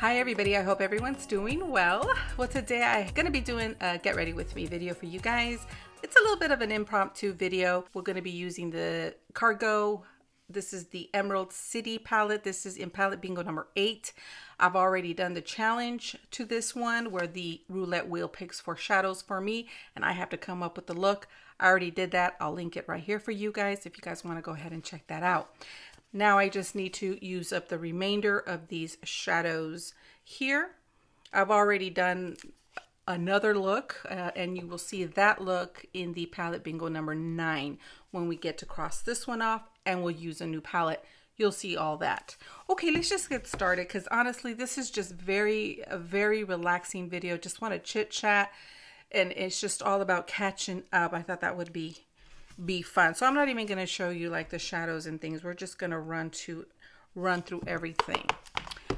Hi everybody, I hope everyone's doing well. Well, today I'm going to be doing a get ready with me video for you guys. It's a little bit of an impromptu video. We're going to be using the Cargo. This is the Emerald City palette. This is in palette bingo number 8. I've already done the challenge to this one where the roulette wheel picks 4 shadows for me and I have to come up with the look. I already did that. I'll link it right here for you guys if you guys want to go ahead and check that out. Now I just need to use up the remainder of these shadows here. I've already done another look and you will see that look in the palette bingo number 9 when we get to cross this one off and we'll use a new palette. You'll see all that. Okay, let's just get started because honestly this is just a very relaxing video. Just want to chit chat and it's just all about catching up. I thought that would be fun. So I'm not even going to show you like the shadows and things. We're just going to run through everything.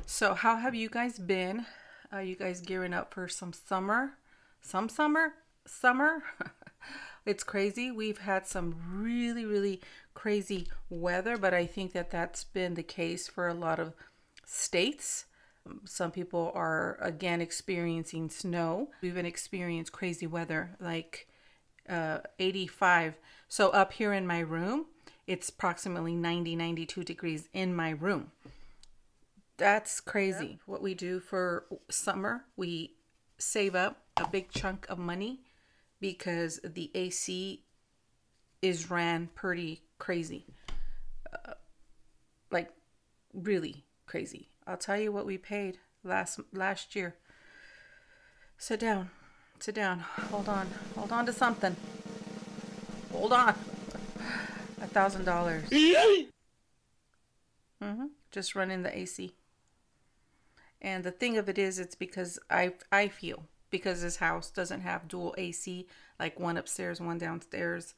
So how have you guys been? Are you guys gearing up for some summer? Summer? It's crazy. We've had some really crazy weather, but I think that that's been the case for a lot of states. Some people are again experiencing snow. We've been experiencing crazy weather like 85. So up here in my room, it's approximately 92 degrees in my room. That's crazy. Yeah. What we do for summer, we save up a big chunk of money because the AC is ran pretty crazy. Like really crazy. I'll tell you what we paid last year. Sit down. Sit down. Hold on to something. Hold on. $1,000. Just running the AC. And the thing of it is, it's because I feel because this house doesn't have dual AC, like one upstairs, one downstairs.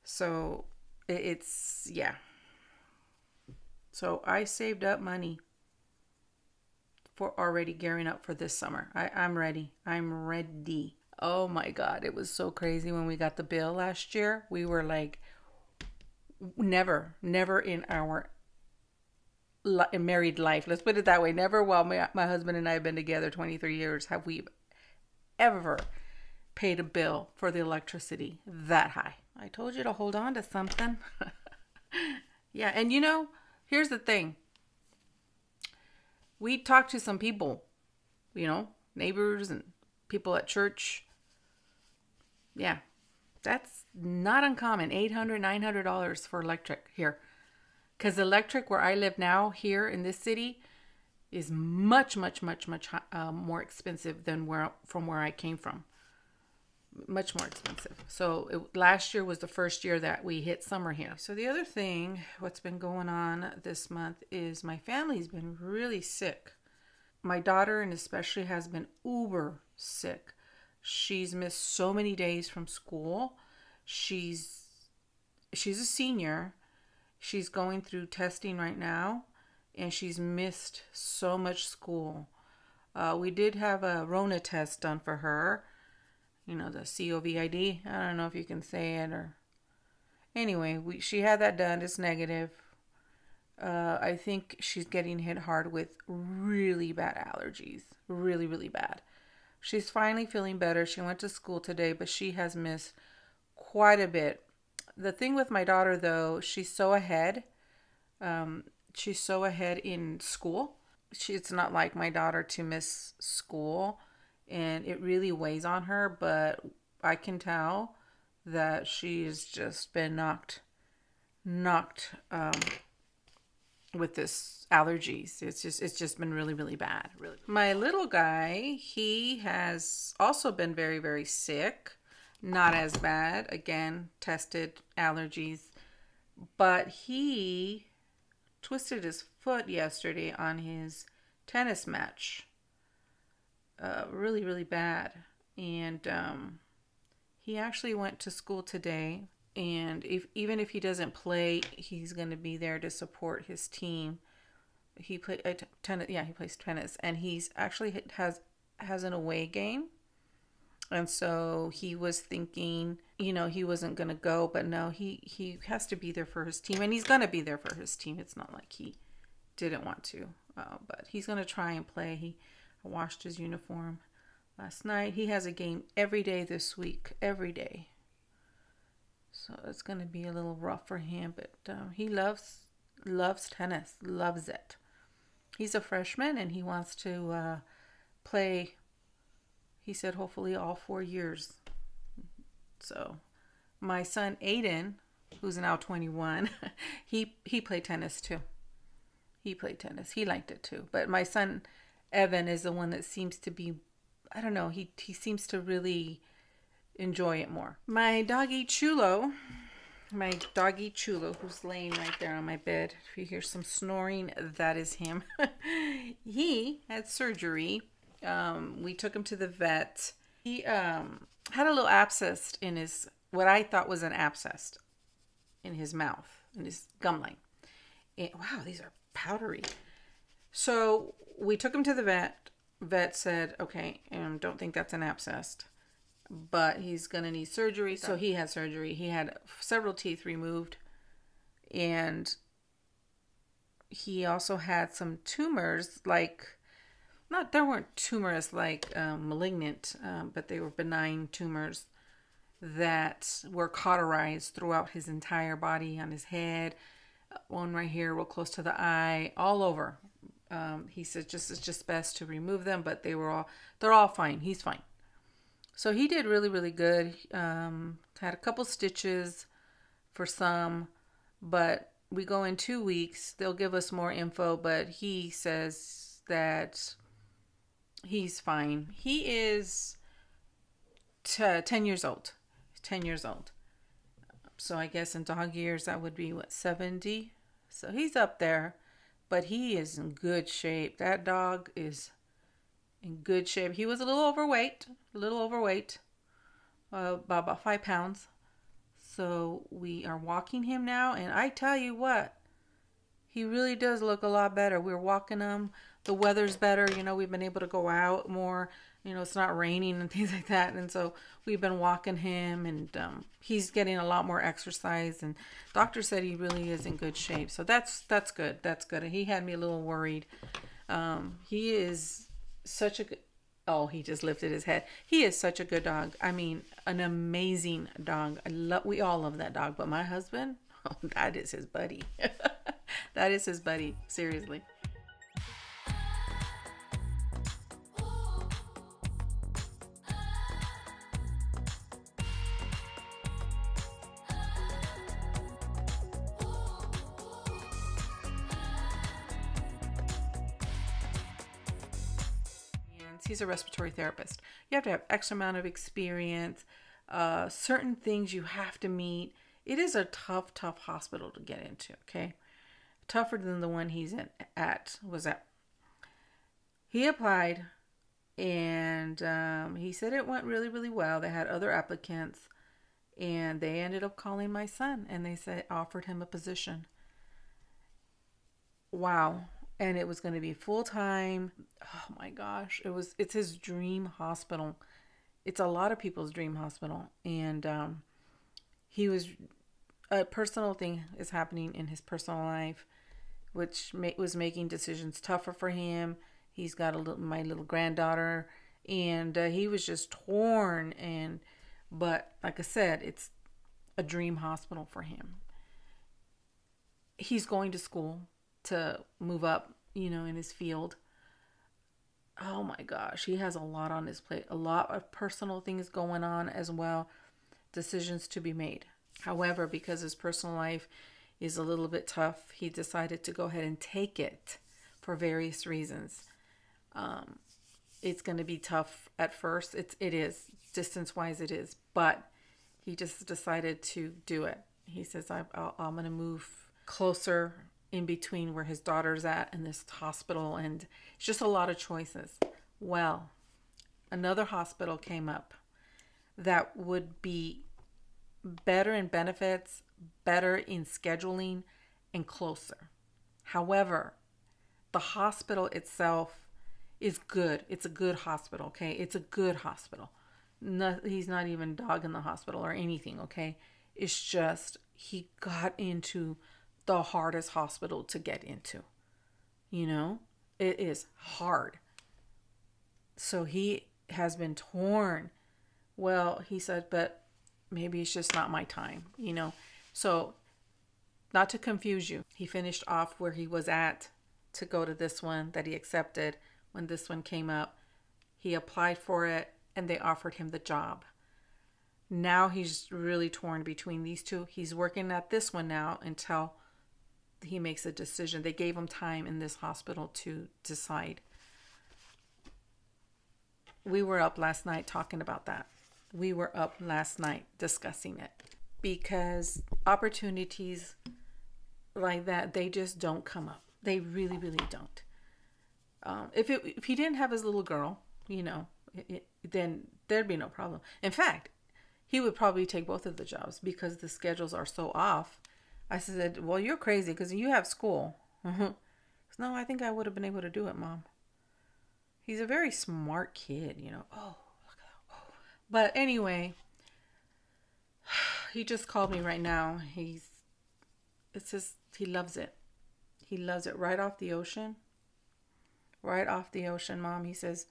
So it's yeah. So I saved up money for already gearing up for this summer. I'm ready. I'm ready. Oh my God. It was so crazy when we got the bill last year. We were like, never in our married life, let's put it that way. Never while my husband and I have been together 23 years have we ever paid a bill for the electricity that high. I told you to hold on to something. Yeah. And you know, here's the thing. We talked to some people, you know, neighbors and people at church. Yeah, that's not uncommon. $800, $900 for electric here. Because electric where I live now here in this city is much more expensive than from where I came from. Much more expensive. So last year was the first year that we hit summer here. So the other thing, what's been going on this month is my family's been really sick. My daughter and especially has been uber sick. She's missed so many days from school. She's a senior. She's going through testing right now and she's missed so much school. We did have a Rona test done for her. You know, the COVID. I don't know if you can say it or... Anyway, she had that done. It's negative. I think she's getting hit hard with really bad allergies. Really bad. She's finally feeling better. She went to school today, but she has missed quite a bit. The thing with my daughter, though, she's so ahead. She's so ahead in school. It's not like my daughter to miss school. And it really weighs on her, but I can tell that she's just been knocked with this allergies. It's just been really bad. My little guy, he has also been very sick. Not as bad. Again, tested allergies, but he twisted his foot yesterday on his tennis match. Really bad. And he actually went to school today. And even if he doesn't play, he's going to be there to support his team. He plays tennis. Yeah, he plays tennis, and he's actually has an away game. And so he was thinking, you know, he wasn't going to go, but no, he has to be there for his team, and he's going to be there for his team. It's not like he didn't want to. But he's going to try and play. He washed his uniform last night. He has a game every day this week. Every day. So it's going to be a little rough for him. But he loves tennis. Loves it. He's a freshman and he wants to play, he said, hopefully all 4 years. So my son Aiden, who's now 21, he played tennis too. He played tennis. He liked it too. But my son Evan is the one that seems to be, I don't know, he seems to really enjoy it more. My doggy Chulo, who's laying right there on my bed. If you hear some snoring, that is him. He had surgery. We took him to the vet. He had a little abscess in his, what I thought was an abscess in his mouth, in his gum line. Wow, these are powdery. So we took him to the vet. Vet said, okay, don't think that's an abscess, but he's going to need surgery. So he had surgery. He had several teeth removed, and he also had some tumors, they weren't tumors like malignant, but they were benign tumors that were cauterized throughout his entire body, on his head, one right here real close to the eye, all over. He said it's just best to remove them, but they're all fine. He's fine. So he did really, really good. Had a couple stitches for some, but we go in 2 weeks. They'll give us more info, but he says that he's fine. He is 10 years old. 10 years old. So I guess in dog years, that would be, 70? So he's up there, but he is in good shape. That dog is in good shape. He was a little overweight, about 5 pounds. So we are walking him now, and I tell you what, he really does look a lot better. We're walking him. The weather's better. We've been able to go out more. It's not raining and things like that. And so we've been walking him, and he's getting a lot more exercise. And doctor said he really is in good shape. So that's good. That's good. And he had me a little worried. He is such a good, oh, he just lifted his head. He is such a good dog. I mean, an amazing dog. We all love that dog. But my husband, oh, that is his buddy. That is his buddy. Seriously. He's a respiratory therapist. You have to have X amount of experience, certain things you have to meet. It is a tough hospital to get into, okay? Tougher than the one he's was at. He applied, and he said it went really, really well. They had other applicants, and they ended up calling my son, and they offered him a position. Wow. And it was going to be full-time. Oh my gosh. It's his dream hospital. It's a lot of people's dream hospital. And a personal thing is happening in his personal life, which was making decisions tougher for him. He's got my little granddaughter, and he was just torn. But like I said, it's a dream hospital for him. He's going to school to move up, in his field. Oh my gosh, he has a lot on his plate, a lot of personal things going on as well, decisions to be made. However, because his personal life is a little bit tough, he decided to go ahead and take it for various reasons. It's going to be tough at first. It is, distance-wise it is, but he just decided to do it. He says, I'm going to move closer in between where his daughter's at and this hospital, and it's just a lot of choices. Well, another hospital came up that would be better in benefits, better in scheduling, and closer. However, the hospital itself is good. It's a good hospital, okay? It's a good hospital. No, he's not even dogging the hospital or anything, okay? It's just he got into the hardest hospital to get into. You know, it is hard. So he has been torn. Well, he said, but maybe it's just not my time, you know. So, not to confuse you, he finished off where he was at to go to this one that he accepted when this one came up. He applied for it and they offered him the job. Now he's really torn between these two. He's working at this one now until he makes a decision. They gave him time in this hospital to decide. We were up last night talking about that. We were up last night discussing it because opportunities like that, they just don't come up. They really, really don't. If he didn't have his little girl, you know, then there'd be no problem. In fact, he would probably take both of the jobs because the schedules are so off. I said, well, you're crazy because you have school. No, I think I would have been able to do it, Mom. He's a very smart kid, you know. Oh, look at that. Oh. But anyway, he just called me right now. He loves it. He loves it right off the ocean. Right off the ocean, Mom. He says,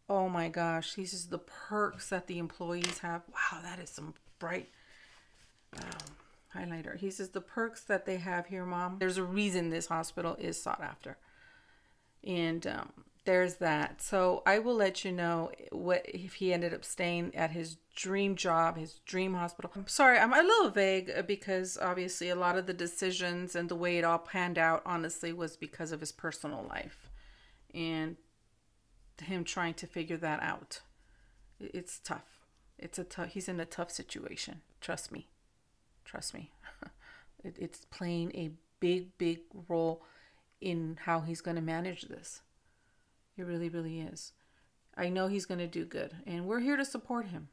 oh my gosh. He says the perks that the employees have. Wow, that is some bright highlighter. He says the perks that they have here, Mom. There's a reason this hospital is sought after. And there's that. So I will let you know what if he ended up staying at his dream job, his dream hospital. I'm sorry, I'm a little vague because obviously a lot of the decisions and the way it all panned out, honestly, was because of his personal life and him trying to figure that out. It's tough. He's in a tough situation. Trust me. It's playing a big role in how he's going to manage this. It really, really is. I know he's going to do good, and we're here to support him.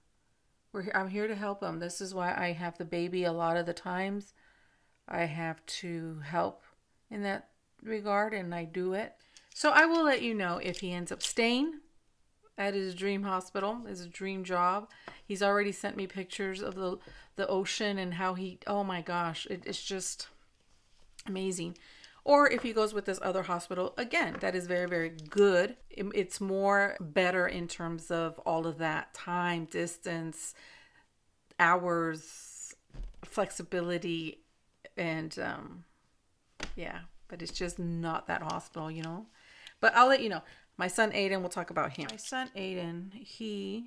I'm here to help him. This is why I have the baby a lot of the times. I have to help in that regard, and I do it. So I will let you know if he ends up staying at his dream hospital, his dream job. He's already sent me pictures of the ocean and how oh my gosh, it's just amazing. Or if he goes with this other hospital, again, that is very, very good. It's more better in terms of all of that time, distance, hours, flexibility, and yeah, but it's just not that hospital, you know. But I'll let you know. My son Aiden, we'll talk about him. My son Aiden, he's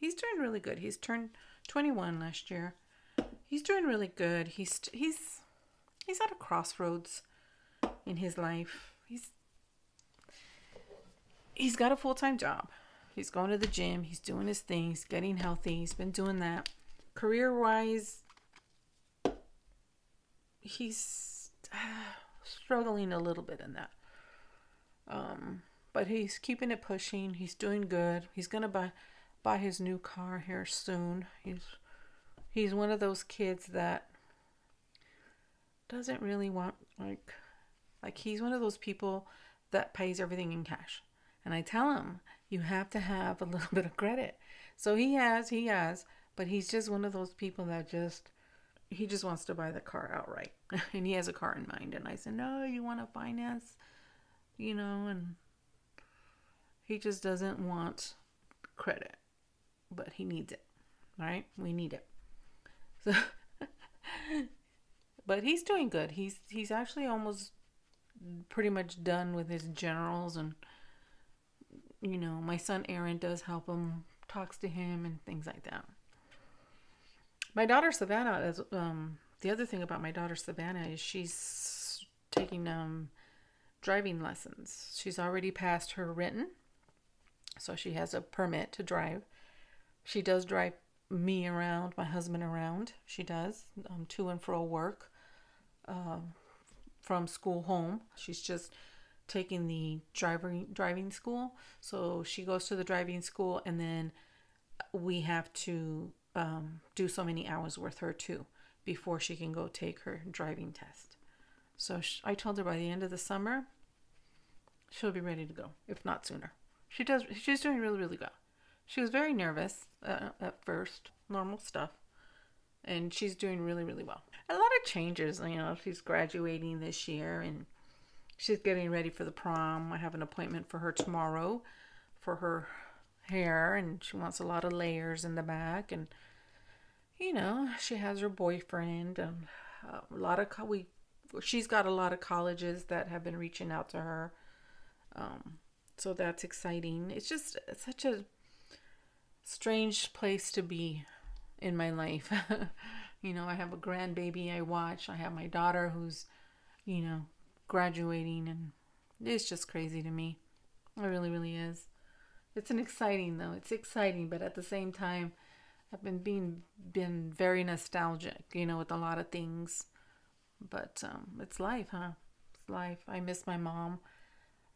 doing really good. He's turned 21 last year. He's doing really good. He's at a crossroads in his life. He's got a full-time job. He's going to the gym. He's doing his things, getting healthy. He's been doing that. Career-wise, he's struggling a little bit in that. But he's keeping it pushing. He's doing good. He's gonna buy his new car here soon. He's one of those kids that doesn't really want like he's one of those people that pays everything in cash. And I tell him, you have to have a little bit of credit. So he has, but he's just one of those people that he just wants to buy the car outright. And he has a car in mind. And I said, no, you want to finance, you know, and he just doesn't want credit, but he needs it, right? We need it. So, but he's doing good. He's actually almost pretty much done with his generals, and you know, my son Aaron does help him, talks to him and things like that. My daughter Savannah is the other thing about my daughter Savannah is she's taking driving lessons. She's already passed her written, so she has a permit to drive. She does drive me around, my husband around. She does to and fro work, from school home. She's just taking the driving school. So she goes to the driving school, and then we have to do so many hours with her too before she can go take her driving test. So I told her by the end of the summer she'll be ready to go, if not sooner. She's doing really, really well. She was very nervous at first, normal stuff, and she's doing really, really well. A lot of changes, you know. She's graduating this year, and She's getting ready for the prom. I have an appointment for her tomorrow for her hair, and she wants a lot of layers in the back. And you know, she has her boyfriend, and a lot of she's got a lot of colleges that have been reaching out to her. So that's exciting. It's just such a strange place to be in my life. You know, I have a grandbaby I watch. I have my daughter who's, you know, graduating, and it's just crazy to me. It really, really is. It's an exciting though. It's exciting, but at the same time, I've been very nostalgic, you know, with a lot of things. But it's life, huh? It's life. I miss my mom.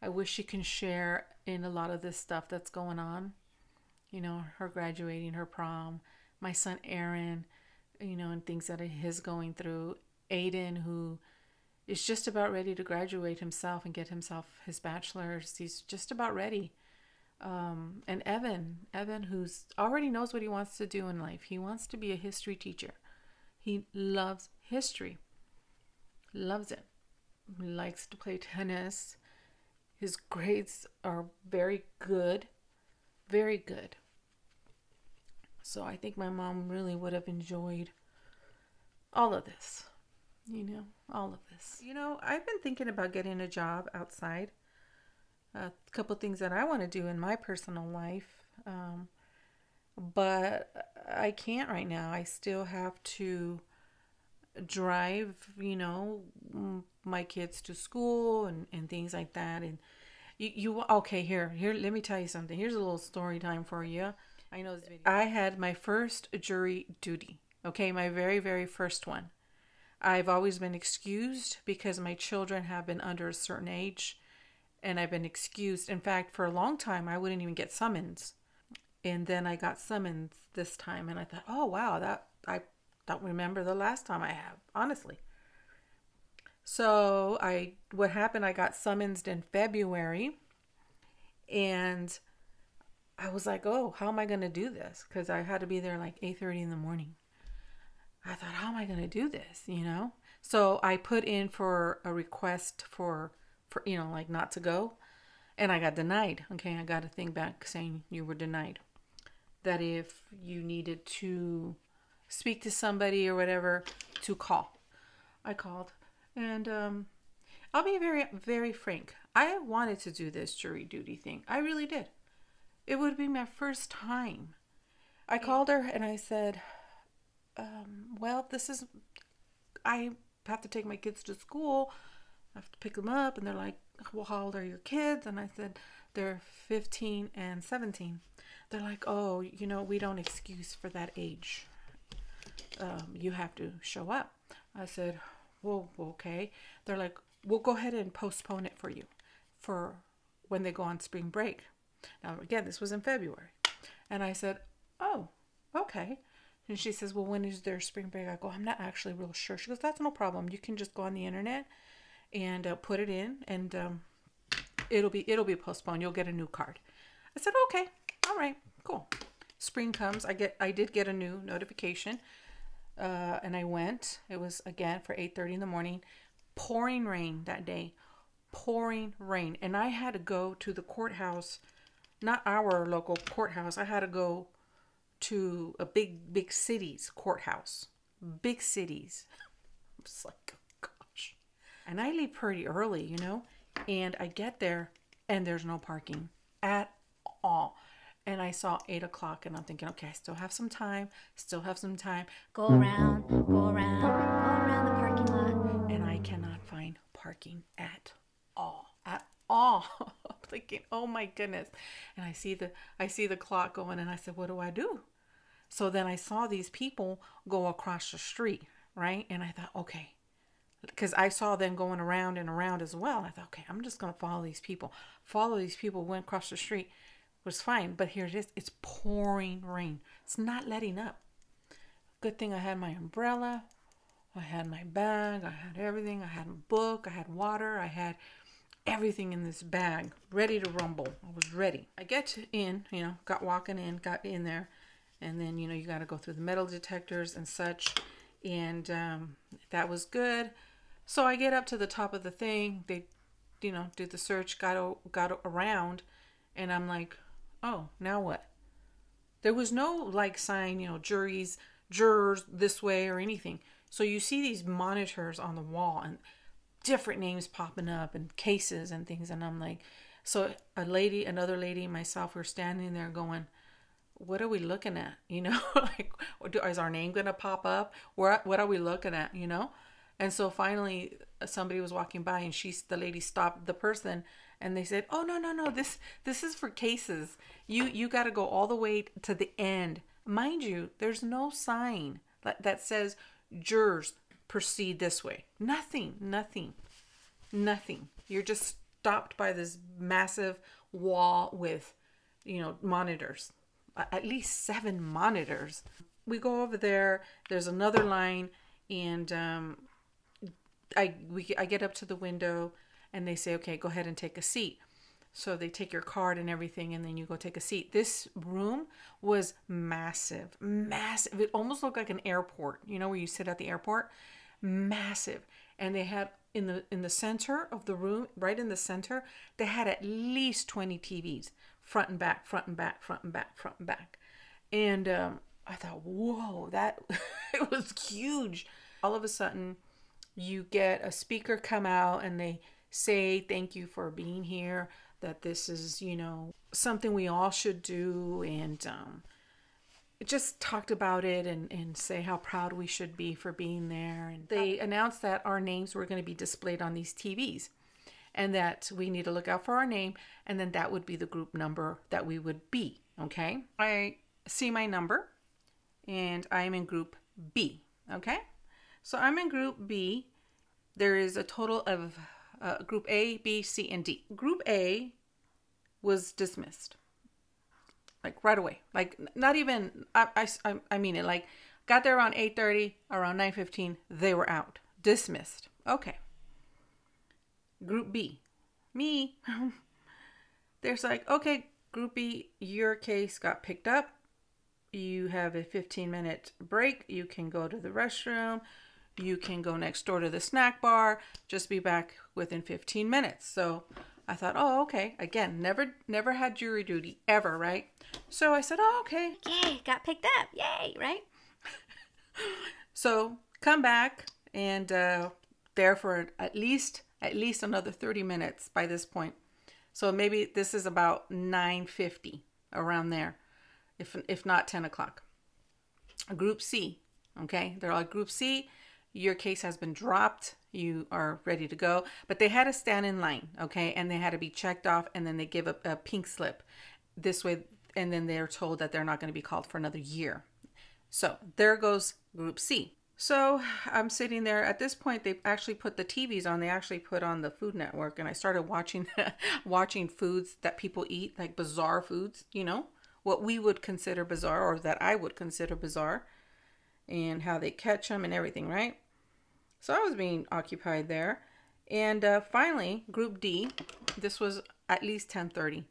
I wish she can share in a lot of this stuff that's going on. You know, her graduating, her prom, my son Aaron, you know, and things that he's going through. Aiden, who is just about ready to graduate himself and get himself his bachelor's. He's just about ready. And Evan, who's already knows what he wants to do in life. He wants to be a history teacher. He loves history. Loves it. He likes to play tennis. His grades are very good. Very good. So I think my mom really would have enjoyed all of this. You know, all of this. You know, I've been thinking about getting a job outside. A couple things that I want to do in my personal life. But I can't right now. I still have to drive, you know, my kids to school and things like that. And okay, here, let me tell you something. Here's a little story time for you. I know this video. I had my first jury duty. Okay, my very, very first one. I've always been excused because my children have been under a certain age, and I've been excused. In fact, for a long time, I wouldn't even get summons. And then I got summons this time, and I thought, oh, wow, that I don't remember the last time I have, honestly. So what happened, I got summoned in February, and I was like, oh, how am I going to do this? Because I had to be there like 8:30 in the morning. I thought, how am I going to do this, you know? So I put in for a request for, you know, like not to go. And I got denied. Okay, I got a thing back saying you were denied. That if you needed to speak to somebody or whatever, to call. I called. And I'll be very, very frank. I wanted to do this jury duty thing. I really did. It would be my first time. I called her and I said, well, I have to take my kids to school. I have to pick them up. And they're like, well, how old are your kids? And I said, they're 15 and 17. They're like, oh, you know, we don't excuse for that age. You have to show up. I said, well, okay. They're like, we'll go ahead and postpone it for you for when they go on spring break. Now, again, this was in February. And I said, oh, okay. And she says, well, when is their spring break? I go, I'm not actually real sure. She goes, that's no problem. You can just go on the internet and put it in, and it'll be postponed. You'll get a new card. I said, okay, all right, cool. Spring comes. I did get a new notification, and I went. It was again for 8:30 in the morning. Pouring rain that day. Pouring rain, and I had to go to the courthouse, not our local courthouse. I had to go to a big city's courthouse. Big cities. I'm just like, oh, gosh. And I leave pretty early, you know, and I get there and there's no parking at all. And I saw 8 o'clock and I'm thinking, okay, I still have some time. Go around the parking lot. And I cannot find parking at all. I'm thinking, oh my goodness. And I see the clock going, and I said, what do I do? So then I saw these people go across the street, right? And I thought, okay, because I saw them going around and around as well. I thought, okay, I'm just going to follow these people. Went across the street. It was fine. But here it is. It's pouring rain. It's not letting up. Good thing I had my umbrella. I had my bag. I had everything. I had a book. I had water. I had everything in this bag, ready to rumble. I was ready. I get in, you know, got in there. And then, you know, you got to go through the metal detectors and such. And that was good. So I get up to the top of the thing. They did the search, got around, and I'm like, oh, now what? There was no like sign, jurors this way or anything. So you see these monitors on the wall and different names popping up and cases and things. And I'm like, so another lady, myself, we're standing there going, what are we looking at? Like, is our name going to pop up? What are we looking at? And so finally somebody was walking by and the lady stopped the person and they said, oh, no, this is for cases. You got to go all the way to the end. Mind you, there's no sign that says jurors proceed this way. Nothing. You're just stopped by this massive wall with, monitors, at least 7 monitors. We go over there, there's another line, and I get up to the window and they say, okay, go ahead and take a seat. So they take your card and everything, and then you go take a seat. This room was massive. It almost looked like an airport, where you sit at the airport. Massive. And they had in the center of the room, right in the center, they had at least 20 TVs, front and back. And I thought, whoa, that it was huge. All of a sudden, you get a speaker come out and they say, thank you for being here, that this is, something we all should do. And just talked about it and say how proud we should be for being there. And they announced that our names were going to be displayed on these TVs and that we need to look out for our name. And then that would be the group number that we would be. Okay. I see my number and I'm in group B. Okay. So I'm in group B. There is a total of group A, B, C, and D. Group A was dismissed. Like right away. Like not even, I mean it, like got there around 8:30, around 9:15, they were out. Dismissed. Okay. Group B. Me. There's like, okay, Group B, your case got picked up. You have a 15-minute break. You can go to the restroom. You can go next door to the snack bar. Just be back within 15 minutes. So I thought, oh, okay. Again, never had jury duty ever, right? So I said, oh, okay. Yay, got picked up. Yay, right? So come back and there for at least another 30 minutes by this point. So maybe this is about 9:50, around there, if not 10 o'clock. Group C, okay? They're all Group C. Your case has been dropped. You are ready to go. But they had to stand in line, okay? And they had to be checked off, and then they give a pink slip. This way, and then they're told that they're not going to be called for another year. So there goes Group C. So I'm sitting there. At this point, they actually put the TVs on. They actually put on the Food Network, and I started watching foods that people eat, like bizarre foods, what we would consider bizarre, or that I would consider bizarre, and how they catch them and everything, right? So I was being occupied there. And finally, Group D, this was at least 10:30,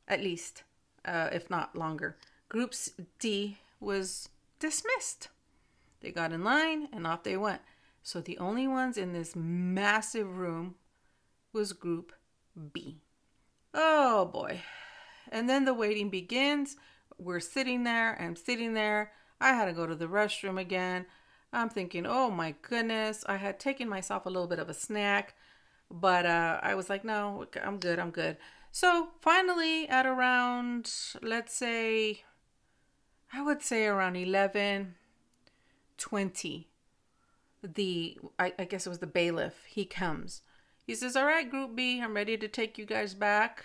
at least, if not longer. Group D was dismissed. They got in line and off they went. So the only ones in this massive room was Group B. Oh boy. And then the waiting begins. We're sitting there. I'm sitting there. I had to go to the restroom again. I'm thinking, oh my goodness. I had taken myself a little bit of a snack, but I was like, no, I'm good. So finally at around, let's say, I would say around 11:20, I guess it was the bailiff, he comes. He says, all right, Group B, I'm ready to take you guys back.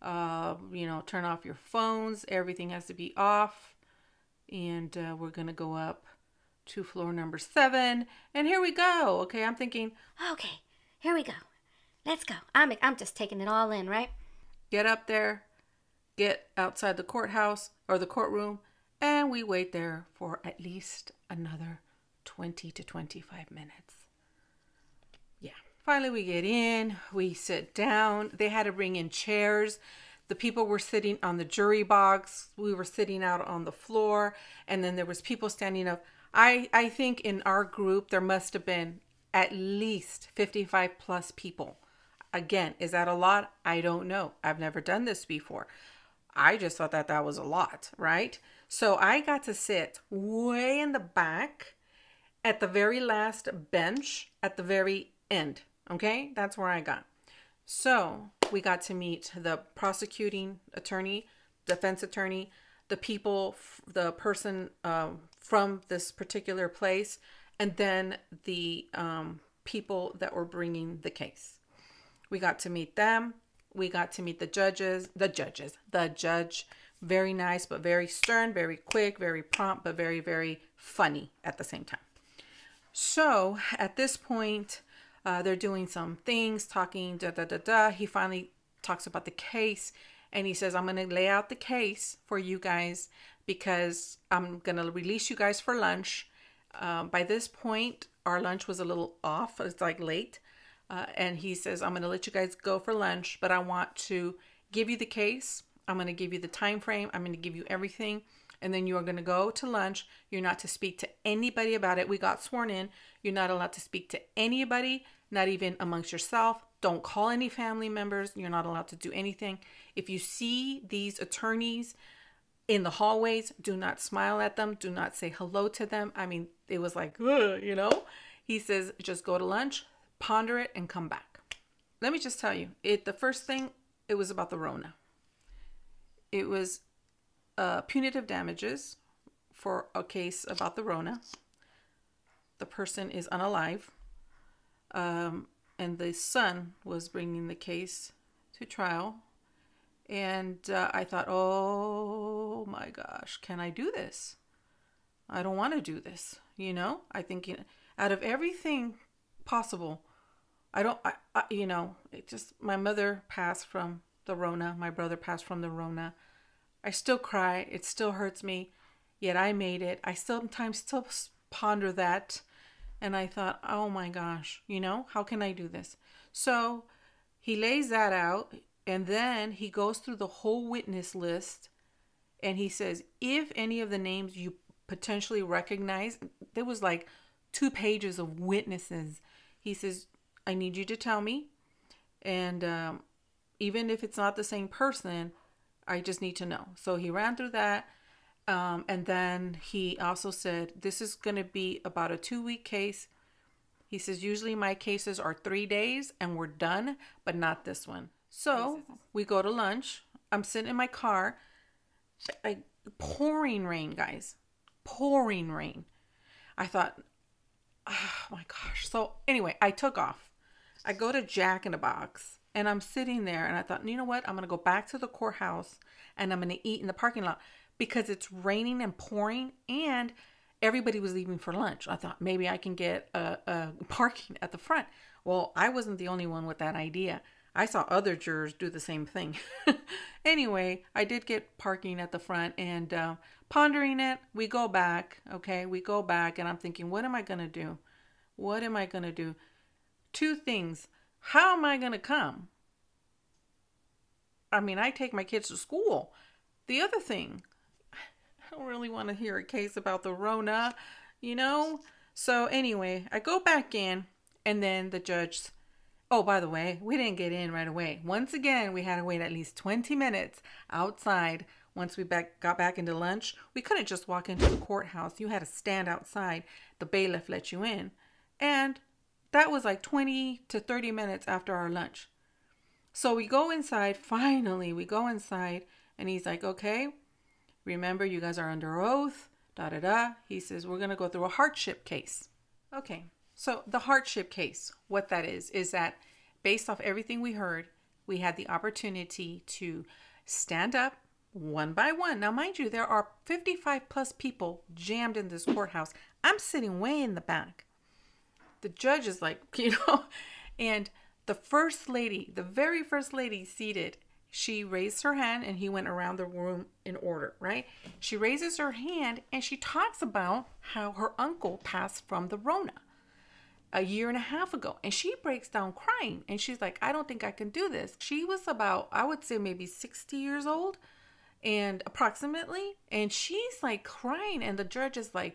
Turn off your phones. Everything has to be off. And we're going to go up to floor number 7. And here we go. Okay, I'm thinking, okay, here we go. Let's go. I'm just taking it all in, right? Get up there, get outside the courthouse or the courtroom, and we wait there for at least another 20 to 25 minutes. Yeah. Finally, we get in, we sit down. They had to bring in chairs. The people were sitting on the jury box. We were sitting out on the floor, and then there was people standing up. I think in our group, there must have been at least 55 plus people. Again, is that a lot? I don't know. I've never done this before. I just thought that that was a lot, right? So I got to sit way in the back at the very last bench at the very end. Okay, that's where I got. So we got to meet the prosecuting attorney, defense attorney, the people, the person from this particular place, and then the people that were bringing the case. We got to meet them. We got to meet the judge. Very nice, but very stern, very quick, very prompt, but very, very funny at the same time. So at this point, they're doing some things, talking, He finally talks about the case, and he says, I'm going to lay out the case for you guys because I'm going to release you guys for lunch. By this point, our lunch was a little off. It's like late. And he says, I'm going to let you guys go for lunch, but I want to give you the case. I'm going to give you the time frame. I'm going to give you everything. And then you are going to go to lunch. You're not to speak to anybody about it. We got sworn in. You're not allowed to speak to anybody, not even amongst yourself. Don't call any family members. You're not allowed to do anything. If you see these attorneys in the hallways, do not smile at them. Do not say hello to them. I mean, it was like, you know. He says, just go to lunch, ponder it, and come back. Let me just tell you, the first thing, it was about the Rona. It was punitive damages for a case about the Rona. The person is unalive. And the son was bringing the case to trial. And I thought, oh my gosh, can I do this? I don't want to do this. You know, I think out of everything possible, it just, my mother passed from the Rona. My brother passed from the Rona. I still cry. It still hurts me. Yet I made it. I sometimes still ponder that. And I thought, oh my gosh, how can I do this? So he lays that out. And then he goes through the whole witness list. And he says, if any of the names you potentially recognize, there was like 2 pages of witnesses. He says, I need you to tell me. And even if it's not the same person, I just need to know. So he ran through that. And then he also said, this is going to be about a 2-week case. He says, usually my cases are 3 days and we're done, but not this one. So we go to lunch. I'm sitting in my car. Pouring rain, guys. Pouring rain. I thought, oh my gosh. So anyway, I took off. I go to Jack in the Box and I'm sitting there and I thought, you know what? I'm going to go back to the courthouse and I'm going to eat in the parking lot because it's raining and pouring and everybody was leaving for lunch. I thought maybe I can get a parking at the front. Well, I wasn't the only one with that idea. I saw other jurors do the same thing. Anyway, I did get parking at the front and pondering it, we go back. Okay, we go back and I'm thinking, what am I going to do? What am I going to do? 2 things. How am I going to come? I mean, I take my kids to school. The other thing, I don't really want to hear a case about the Rona, So anyway, I go back in and then the judge, oh, by the way, we didn't get in right away. Once again, we had to wait at least 20 minutes outside. Once we got back into lunch, we couldn't just walk into the courthouse. You had to stand outside. The bailiff let you in. And that was like 20 to 30 minutes after our lunch. So we go inside. Finally, we go inside. And he's like, okay, remember you guys are under oath. He says, we're going to go through a hardship case. Okay. So the hardship case, what that is that based off everything we heard, we had the opportunity to stand up one by one. Now, mind you, there are 55 plus people jammed in this courthouse. I'm sitting way in the back. The judge is like, and the first lady, the very first lady seated, she raised her hand and he went around the room in order, right? She raises her hand and she talks about how her uncle passed from the Rona a year and a half ago. And she breaks down crying. And she's like, I don't think I can do this. She was about, I would say maybe 60 years old and approximately. And she's like crying. And the judge is not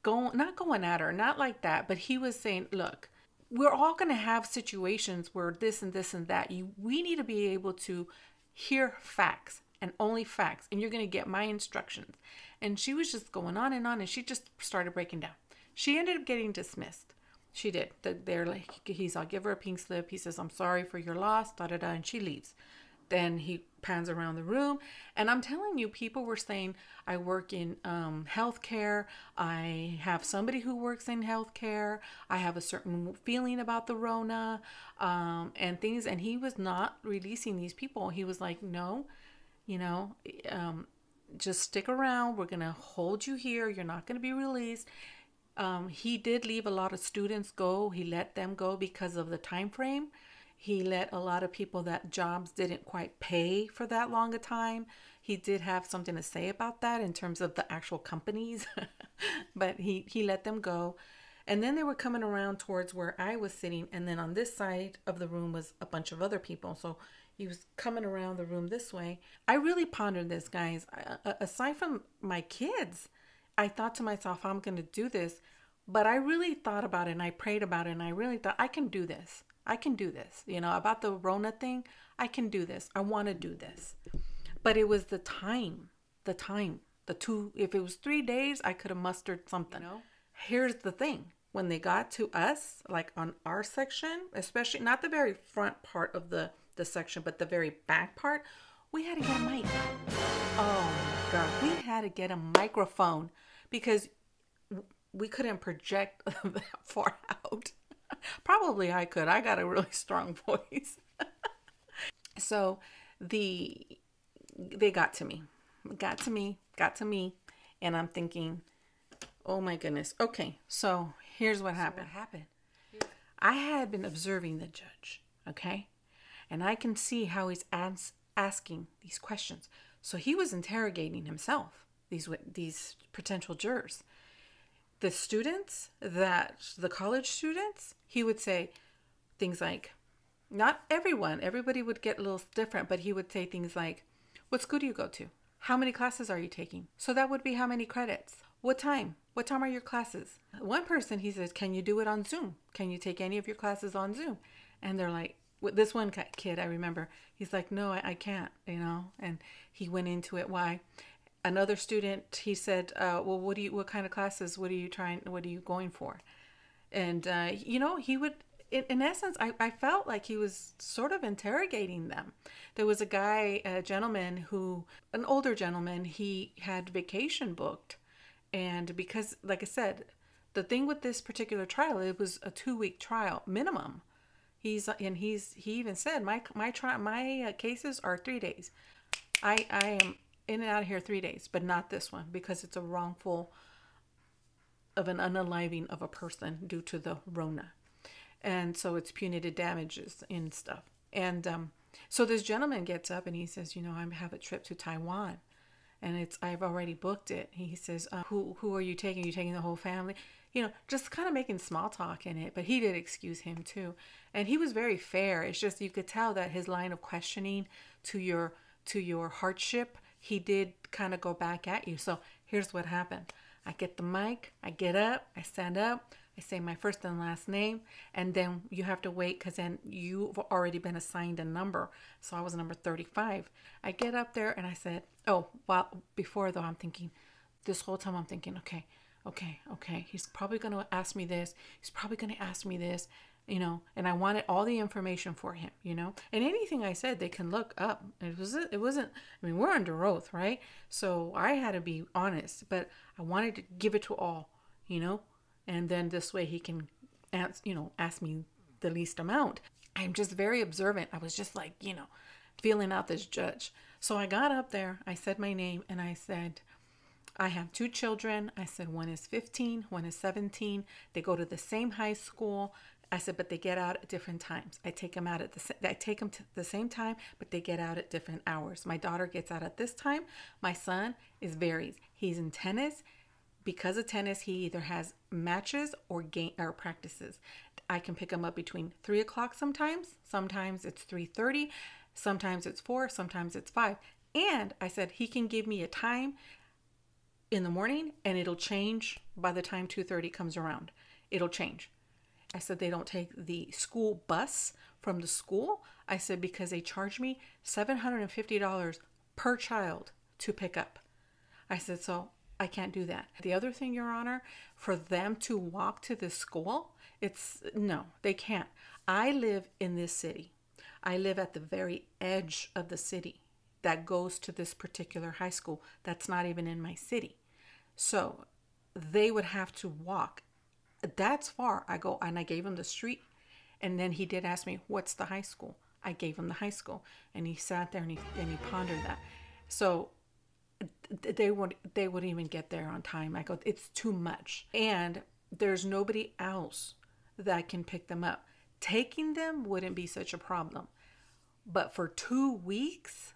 going at her, not like that. But he was saying, look, we're all going to have situations where this and this and that. We need to be able to hear facts and only facts. And you're going to get my instructions. And she was just going on, and she just started breaking down. She ended up getting dismissed. She did. They're like, I'll give her a pink slip. He says, I'm sorry for your loss, da-da-da, and she leaves. Then he pans around the room. And I'm telling you, people were saying, I work in healthcare. I have somebody who works in healthcare. I have a certain feeling about the Rona and things. And he was not releasing these people. He was like, no, just stick around. We're going to hold you here. You're not going to be released. He did leave a lot of students go. He let them go because of the time frame. He let a lot of people that jobs didn't quite pay for that long a time. He did have something to say about that in terms of the actual companies, but he let them go. And then they were coming around towards where I was sitting. And then on this side of the room was a bunch of other people. So he was coming around the room this way. I really pondered this, guys. Aside from my kids, I thought to myself, I'm going to do this. But I really thought about it, and I prayed about it, and I really thought, I can do this. I can do this. About the Rona thing, I can do this. I want to do this. But it was the time, if it was 3 days, I could have mustered something. Here's the thing. When they got to us, like on our section, especially not the very front part of the section, but the very back part, we had to get a mic. Oh my God. We had to get a microphone because we couldn't project that far out. Probably I could. I got a really strong voice. So they got to me. And I'm thinking, oh my goodness. Okay, so here's what happened. I had been observing the judge, okay? And I can see how he's asking these questions. So he was interrogating himself, these potential jurors. The students, the college students, he would say things like, not everybody would get a little different, but he would say things like, what school do you go to? How many classes are you taking? So that would be how many credits? What time? What time are your classes? One person, he says, can you do it on Zoom? Can you take any of your classes on Zoom? And they're like, this one kid, I remember, he's like, no, I can't, and he went into it. Why? Another student, he said, well, what kind of classes, what are you going for? And, he would, in essence, I felt like he was sort of interrogating them. There was an older gentleman, he had vacation booked. And because, like I said, the thing with this particular trial, it was a 2-week trial minimum. He even said, my cases are 3 days. I am in and out of here 3 days, but not this one because it's a wrongful of an unaliving of a person due to the Rona. And so it's punitive damages and stuff. And so this gentleman gets up and he says, I have a trip to Taiwan and I've already booked it. He says, who are you taking? Are you taking the whole family? Just kind of making small talk in it, but he did excuse him too. And he was very fair. It's just, you could tell that his line of questioning to your hardship, he did kind of go back at you. So here's what happened. I get the mic, I get up, I stand up, I say my first and last name, and then you have to wait because then you've already been assigned a number. So I was number 35. I get up there and I said, before though, I'm thinking, this whole time I'm thinking, okay. He's probably going to ask me this. He's probably going to ask me this, and I wanted all the information for him, and anything I said, they can look up. It wasn't, we're under oath, right? So I had to be honest, but I wanted to give it to all, and then this way he can ask me the least amount. I'm just very observant. I was just like, feeling out this judge. So I got up there, I said my name, and I said, I have 2 children. I said, one is 15, one is 17. They go to the same high school. I said, but they get out at different times. I take them to the same time, but they get out at different hours. My daughter gets out at this time. My son varies. He's in tennis. Because of tennis, he either has matches or practices. I can pick him up between 3 o'clock sometimes. Sometimes it's 3:30. Sometimes it's 4. Sometimes it's 5. And I said, he can give me a time in the morning and it'll change by the time 2:30 comes around. It'll change. I said, they don't take the school bus from the school. I said, because they charge me $750 per child to pick up. I said, so I can't do that. The other thing, Your Honor, for them to walk to the school, no, they can't. I live in this city. I live at the very edge of the city that goes to this particular high school that's not even in my city. So they would have to walk. That's far. I go, and I gave him the street. And then he did ask me, what's the high school? I gave him the high school. And he sat there and he pondered that. So they wouldn't even get there on time. I go, it's too much. And there's nobody else that can pick them up. Taking them wouldn't be such a problem. But for 2 weeks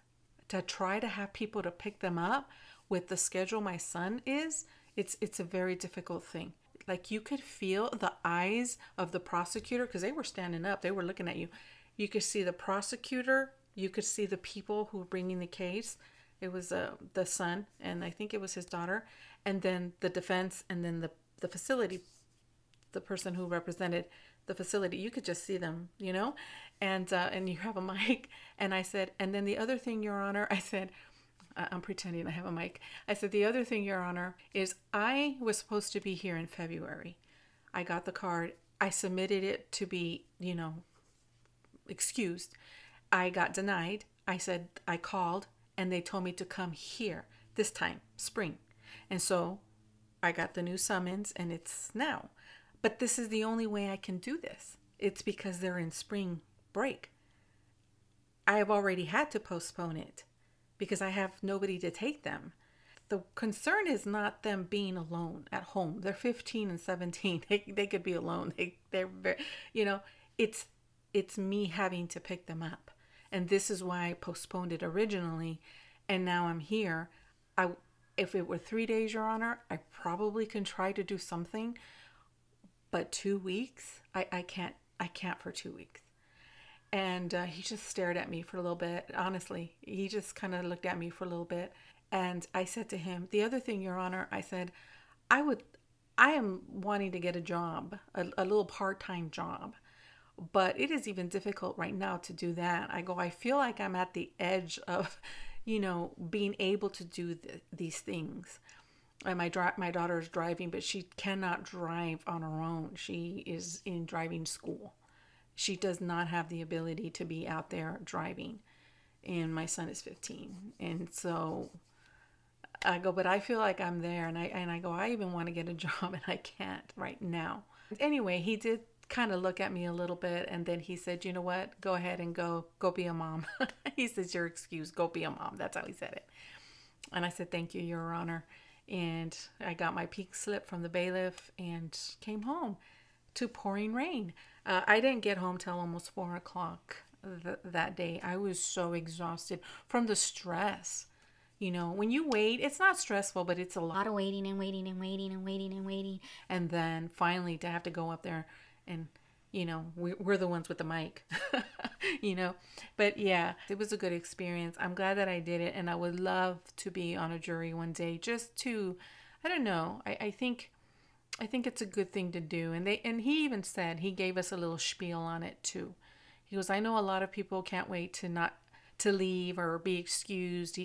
to try to have people to pick them up with the schedule my son is, it's a very difficult thing. Like, you could feel the eyes of the prosecutor, because they were standing up, they were looking at you. You could see the prosecutor, you could see the people who were bringing the case. It was the son, and I think it was his daughter, and then the defense, and then the facility, the person who represented the facility. You could just see them, you know, and you have a mic. And I said, and then the other thing, Your Honor, I said, I'm pretending I have a mic. I said, the other thing, Your Honor, is I was supposed to be here in February. I got the card. I submitted it to be, excused. I got denied. I said, I called, and they told me to come here this time, spring. And so I got the new summons, and it's now. But this is the only way I can do this. It's because they're in spring break. I have already had to postpone it because I have nobody to take them. The concern is not them being alone at home. They're 15 and 17. They could be alone. They're very, it's me having to pick them up. And this is why I postponed it originally. And now I'm here. If it were 3 days, Your Honor, I probably can try to do something. But 2 weeks, I can't for 2 weeks. And he just stared at me for a little bit. Honestly, he just kind of looked at me for a little bit. And I said to him, the other thing, Your Honor, I said, I am wanting to get a job, a little part-time job. But it is even difficult right now to do that. I go, I feel like I'm at the edge of, being able to do these things. And my daughter is driving, but she cannot drive on her own. She is in driving school. She does not have the ability to be out there driving. And my son is 15. And so I go, but I feel like I'm there. And I go, I even want to get a job, and I can't right now. Anyway, he did kind of look at me a little bit, and then he said, you know what? Go ahead and go be a mom. He says, your excuse, go be a mom. That's how he said it. And I said, thank you, Your Honor. And I got my pink slip from the bailiff and came home to pouring rain. I didn't get home till almost 4 o'clock that day. I was so exhausted from the stress. When you wait, it's not stressful, but it's a lot of waiting and waiting and waiting and waiting and waiting. And then finally to have to go up there and, we're the ones with the mic, But yeah, it was a good experience. I'm glad that I did it. And I would love to be on a jury one day just to, I don't know. I think it's a good thing to do. And he even said, he gave us a little spiel on it too. He goes, I know a lot of people can't wait to leave or be excused.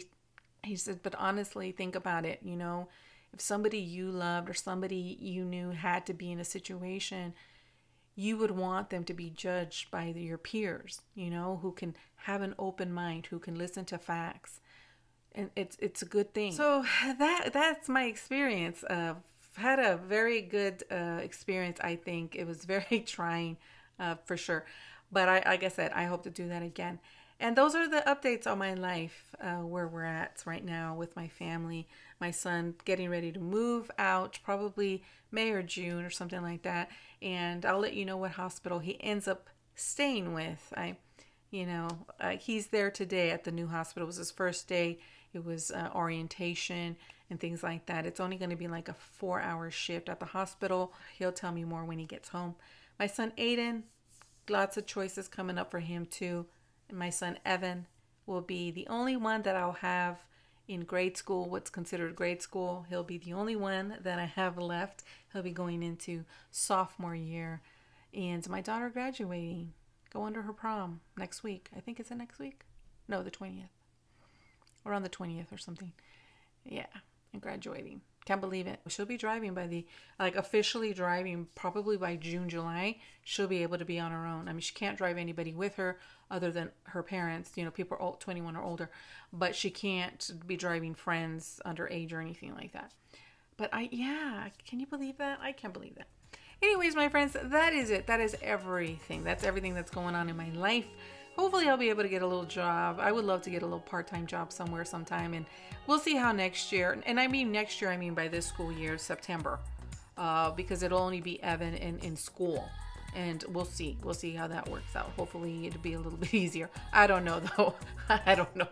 He said, but honestly, think about it. If somebody you loved or somebody you knew had to be in a situation, you would want them to be judged by your peers, who can have an open mind, who can listen to facts. And it's a good thing. So that's my experience. Had a very good experience, I think. It was very trying, for sure. But like I said, I hope to do that again. And those are the updates on my life, where we're at right now with my family. My son getting ready to move out, probably May or June or something like that. And I'll let you know what hospital he ends up staying with. He's there today at the new hospital. It was his first day. It was orientation and things like that. It's only going to be like a 4-hour shift at the hospital. He'll tell me more when he gets home. My son Aiden, lots of choices coming up for him too. And my son Evan will be the only one that I'll have in grade school, what's considered grade school. He'll be the only one that I have left. He'll be going into sophomore year And my daughter graduating, go under her prom next week. I think it's the next week. No, the 20th. Or on the 20th or something. Yeah, and graduating. Can't believe it. She'll be driving by officially driving probably by June, July. She'll be able to be on her own. I mean, she can't drive anybody with her other than her parents. You know, people are 21 or older. But she can't be driving friends underage or anything like that. But can you believe that? I can't believe that. Anyways, my friends, that is it. That is everything. That's everything that's going on in my life. Hopefully I'll be able to get a little job. I would love to get a little part-time job somewhere sometime, and we'll see how next year, and I mean next year, I mean by this school year, September, because it'll only be Evan in school, and we'll see how that works out. Hopefully it'll be a little bit easier. I don't know though. I don't know.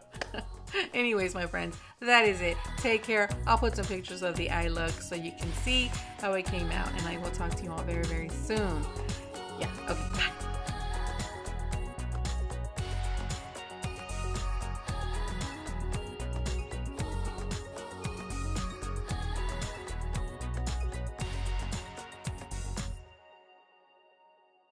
Anyways, my friends, that is it. Take care. I'll put some pictures of the eye look so you can see how it came out, and I will talk to you all very, very soon. Yeah, okay, bye.